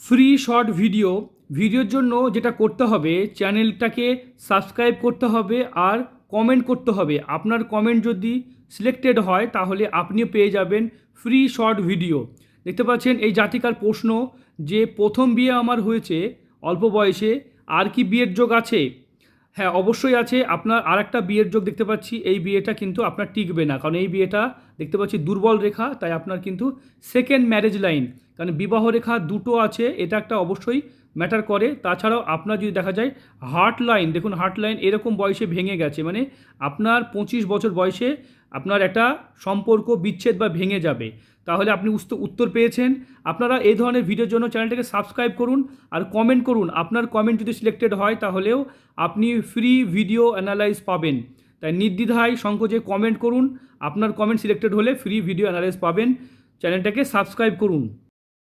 Free short ভিডিওর জন্য যেটা করতে হবে, চ্যানেলটাকে সাবস্ক্রাইব করতে হবে আর কমেন্ট করতে হবে। আপনার কমেন্ট যদি সিলেক্টেড হয় তাহলে আপনিও পেয়ে যাবেন ফ্রি শর্ট ভিডিও। দেখতে পাচ্ছেন এই জাতিকার প্রশ্ন যে প্রথম বিয়ে আমার হয়েছে অল্প বয়সে, আর কি বিয়ের যোগ আছে? হ্যাঁ, অবশ্যই আছে। আপনার আর একটা বিয়ের যোগ দেখতে পাচ্ছি, এই বিয়েটা কিন্তু আপনার টিকবে না, কারণ এই বিয়েটা দেখতে পাচ্ছি দুর্বল রেখা, তাই আপনার কিন্তু সেকেন্ড ম্যারেজ লাইন, কারণ বিবাহ রেখা দুটো আছে, এটা একটা অবশ্যই ম্যাটার করে। তাছাড়াও আপনার যদি দেখা যায় হার্ট লাইন, দেখুন হার্ট লাইন এরকম বয়সে ভেঙে গেছে, মানে আপনার 25 বছর বয়সে আপনার একটা সম্পর্ক বিচ্ছেদ বা ভেঙে যাবে। তাহলে আপনি উত্তর পেয়েছেন। আপনারা এই ধরনের ভিডিওর জন্য চ্যানেলটাকে সাবস্ক্রাইব করুন আর কমেন্ট করুন। আপনার কমেন্ট যদি সিলেক্টেড হয় তাহলেও আপনি ফ্রি ভিডিও অ্যানালাইজ পাবেন। তাই নির্দ্বিধায় সংকোচে কমেন্ট করুন। আপনার কমেন্ট সিলেক্টেড হলে ফ্রি ভিডিও অ্যানালাইজ পাবেন। চ্যানেলটাকে সাবস্ক্রাইব করুন।